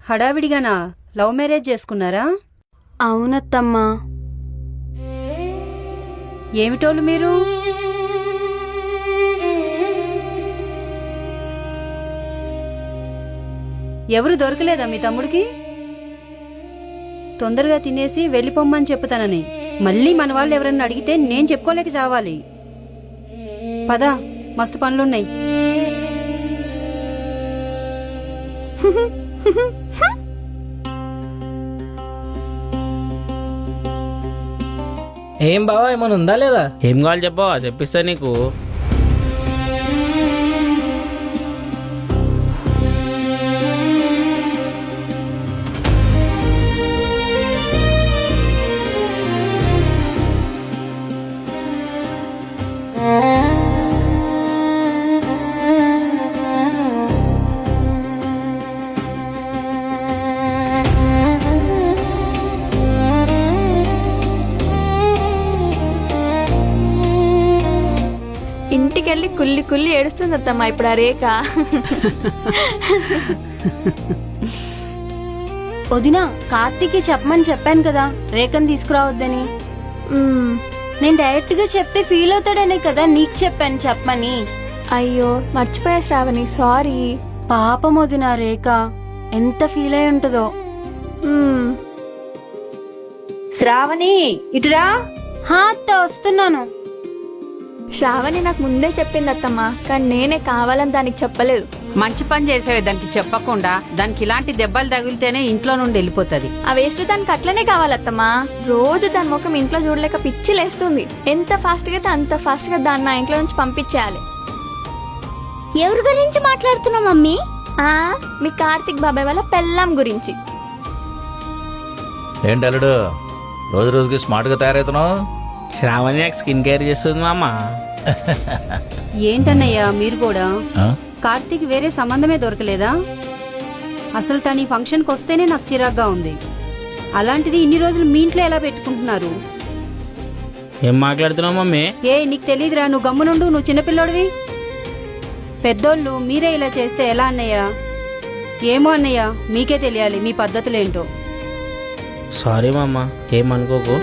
హడావిడిగానా love marriage చేసుకున్నారా? అవునత్తమ్మా. ఏమిటోళ్ళు మీరు? ఎవరు దొరకలేదా మీ తమ్ముడికి? తొందరగా తినేసి వెళ్ళిపోమ్మని చెప్పుతానని మళ్ళీ మన వాళ్ళు ఎవరన్నా అడిగితే నేను చెప్పుకోలేక చావాలి. పదా, మస్తు పనులున్నాయి. ఏం బావా, ఏమైనా ఉందా లేదా? ఏం కావాలి చెప్పవా, చెప్పిస్తా నీకు. ఇంటికెళ్ళి కుల్లి కుల్లి ఏడుస్తుంది అత్తమ్మ ఇప్పుడు ఆ రేఖ. వదినా, కార్తీకి చెప్పమని చెప్పాను కదా రేఖను తీసుకురావద్దని. నేను డైరెక్ట్ గా చెప్తే ఫీల్ అవుతాడనే కదా నీకు చెప్పాను చెప్పమని. అయ్యో మర్చిపోయా శ్రావణి, సారీ. పాపం వదినా, రేఖ ఎంత ఫీల్ అయి ఉంటుందో. శ్రావణి ఇటురా. హా అత్త, వస్తున్నాను. శ్రావణి నాకు ముందే చెప్పింది అత్తమ్మ, కానీ నేనే కావాలని దానికి చెప్పలేదు. మంచి పని చేసేవి దానికి చెప్పకుండా. దానికి ఇలాంటి దెబ్బలు తగిలితేనే ఇంట్లో నుండి వెళ్ళిపోతుంది. ఆ వేస్ట్ దానికి అట్లనే కావాలత్తమ్మా. రోజు దాని ముఖం ఇంట్లో చూడలేక పిచ్చి లేస్తుంది. ఎంత ఫాస్ట్ గా అయితే అంత ఫాస్ట్ గా దాన్ని నా ఇంట్లో నుంచి పంపించేయాలి. ఎవరి గురించి మాట్లాడుతున్నావు మమ్మీ? మీ కార్తిక్ బాబాయ్ వాళ్ళ పెళ్ళాం గురించి. ఏంటి అల్లుడు, రోజు రోజుకి స్మార్ట్ గా తయారవుతున్నావు? శ్రావణి నాకు స్కిన్ కేర్ చేస్తుంది మామ. ఏంటన్నయ్యా మీరు కూడా? కార్తీక్ వేరే సంబంధమే దొరకలేదా? అసలు తను ఈ ఫంక్షన్కి వస్తేనే నాకు చిరాగ్గా ఉంది. అలాంటిది ఇన్ని రోజులు మీ ఇంట్లో ఎలా పెట్టుకుంటున్నారు? ఏం మాట్లాడుతున్నావు మమ్మీ? నీకు తెలీదురా, నువ్వు గమ్మునుండు, నువ్వు చిన్నపిల్లోడివి. పెద్దోళ్ళు మీరే ఇలా చేస్తే ఎలా అన్నయ్య? ఏమో అన్నయ్య, మీకే తెలియాలి మీ పద్ధతులేంటో. సారీ మామ, ఏమనుకోకు.